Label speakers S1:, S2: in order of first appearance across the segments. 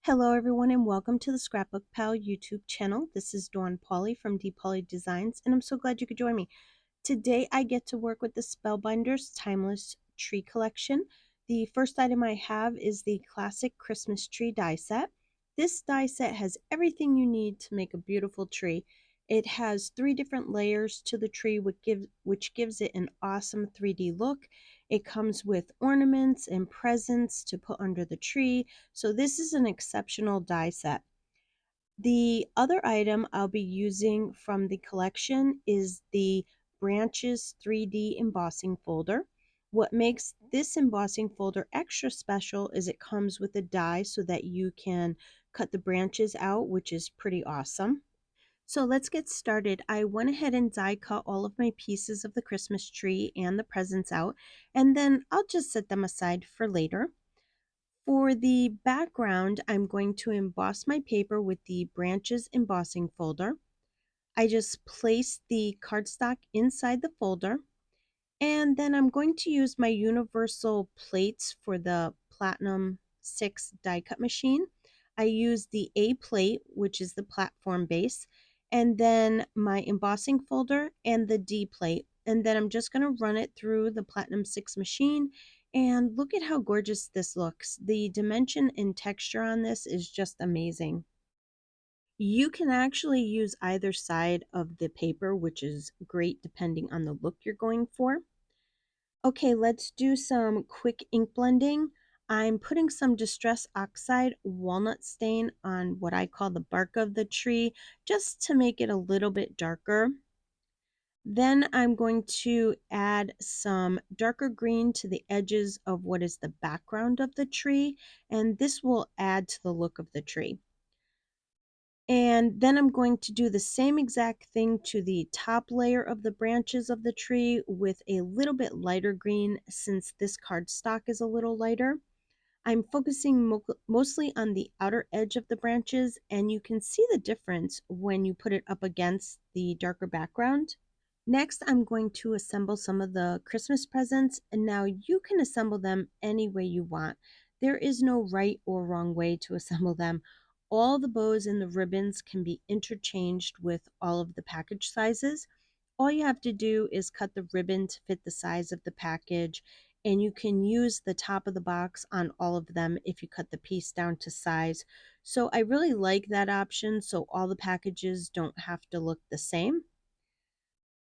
S1: Hello everyone and welcome to the ScrapbookPal YouTube channel. This is Dawn Polly from D Polly Designs and I'm so glad you could join me. Today I get to work with the Spellbinders Timeless Tree Collection. The first item I have is the classic Christmas tree die set. This die set has everything you need to make a beautiful tree. It has 3 different layers to the tree which gives it an awesome 3D look. It comes with ornaments and presents to put under the tree. So this is an exceptional die set. The other item I'll be using from the collection is the Branches 3D embossing folder. What makes this embossing folder extra special is it comes with a die so that you can cut the branches out, which is pretty awesome. So let's get started. I went ahead and die cut all of my pieces of the Christmas tree and the presents out, and then I'll just set them aside for later. For the background, I'm going to emboss my paper with the Branches embossing folder. I just place the cardstock inside the folder, and then I'm going to use my universal plates for the Platinum 6 die cut machine. I use the A plate, which is the platform base, and then my embossing folder and the D plate. And then I'm just going to run it through the Platinum 6 machine. And look at how gorgeous this looks. The dimension and texture on this is just amazing. You can actually use either side of the paper, which is great depending on the look you're going for. Okay, let's do some quick ink blending. I'm putting some Distress Oxide Walnut stain on what I call the bark of the tree, just to make it a little bit darker. Then I'm going to add some darker green to the edges of what is the background of the tree, and this will add to the look of the tree. And then I'm going to do the same exact thing to the top layer of the branches of the tree with a little bit lighter green since this cardstock is a little lighter. I'm focusing mostly on the outer edge of the branches, and you can see the difference when you put it up against the darker background. Next, I'm going to assemble some of the Christmas presents, and now you can assemble them any way you want. There is no right or wrong way to assemble them. All the bows and the ribbons can be interchanged with all of the package sizes. All you have to do is cut the ribbon to fit the size of the package, and you can use the top of the box on all of them if you cut the piece down to size. So I really like that option so all the packages don't have to look the same.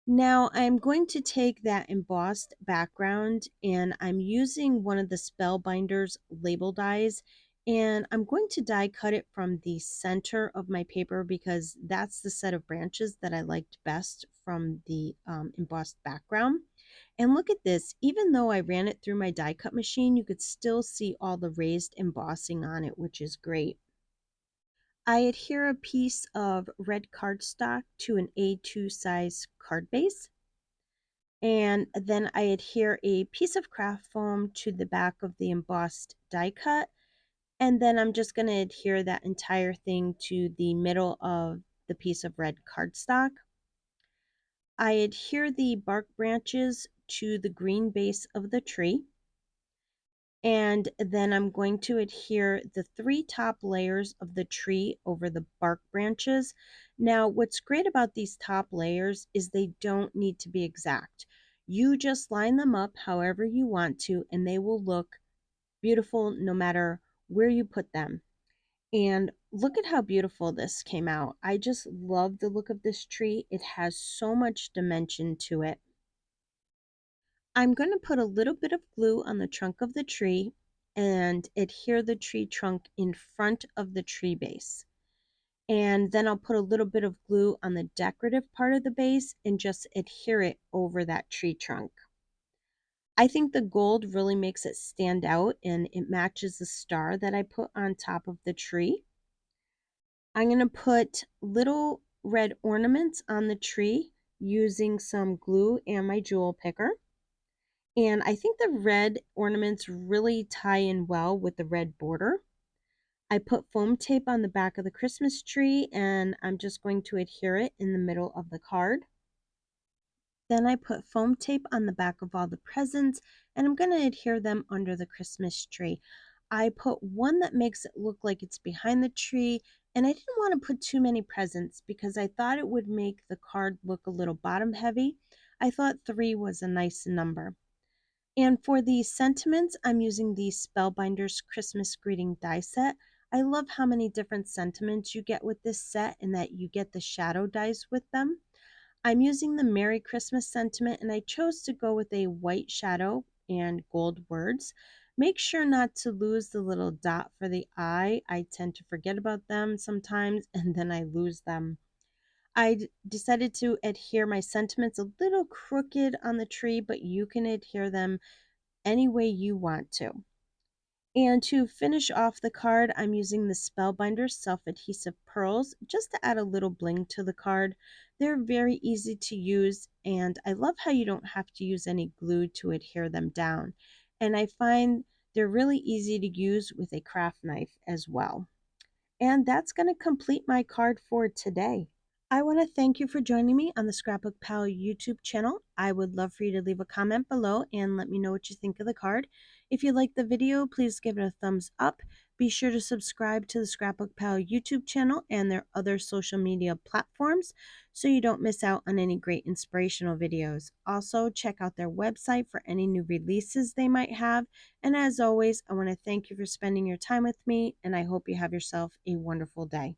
S1: Now I'm going to take that embossed background and I'm using one of the Spellbinders label dies, and I'm going to die cut it from the center of my paper because that's the set of branches that I liked best from the embossed background. And look at this, even though I ran it through my die cut machine, you could still see all the raised embossing on it, which is great. I adhere a piece of red cardstock to an A2 size card base. And then I adhere a piece of craft foam to the back of the embossed die cut. And then I'm just going to adhere that entire thing to the middle of the piece of red cardstock. I adhere the bark branches to the green base of the tree. And then I'm going to adhere the 3 top layers of the tree over the bark branches. Now, what's great about these top layers is they don't need to be exact. You just line them up however you want to, and they will look beautiful no matter where you put them. And look at how beautiful this came out. I just love the look of this tree. It has so much dimension to it. I'm going to put a little bit of glue on the trunk of the tree and adhere the tree trunk in front of the tree base. And then I'll put a little bit of glue on the decorative part of the base and just adhere it over that tree trunk. I think the gold really makes it stand out and it matches the star that I put on top of the tree. I'm going to put little red ornaments on the tree using some glue and my jewel picker. And I think the red ornaments really tie in well with the red border. I put foam tape on the back of the Christmas tree and I'm just going to adhere it in the middle of the card. Then I put foam tape on the back of all the presents and I'm going to adhere them under the Christmas tree. I put one that makes it look like it's behind the tree, and I didn't want to put too many presents because I thought it would make the card look a little bottom heavy. I thought 3 was a nice number. And for the sentiments, I'm using the Spellbinders Christmas Greeting die set. I love how many different sentiments you get with this set and that you get the shadow dies with them. I'm using the Merry Christmas sentiment and I chose to go with a white shadow and gold words. Make sure not to lose the little dot for the eye. I tend to forget about them sometimes and then I lose them. Decided to adhere my sentiments a little crooked on the tree, but you can adhere them any way you want to. And to finish off the card, I'm using the Spellbinders self-adhesive pearls just to add a little bling to the card. They're very easy to use, and I love how you don't have to use any glue to adhere them down. And I find they're really easy to use with a craft knife as well. And that's going to complete my card for today. I want to thank you for joining me on the Scrapbook Pal YouTube channel. I would love for you to leave a comment below and let me know what you think of the card. If you liked the video, please give it a thumbs up. Be sure to subscribe to the Scrapbook Pal YouTube channel and their other social media platforms so you don't miss out on any great inspirational videos. Also, check out their website for any new releases they might have. And as always, I want to thank you for spending your time with me, and I hope you have yourself a wonderful day.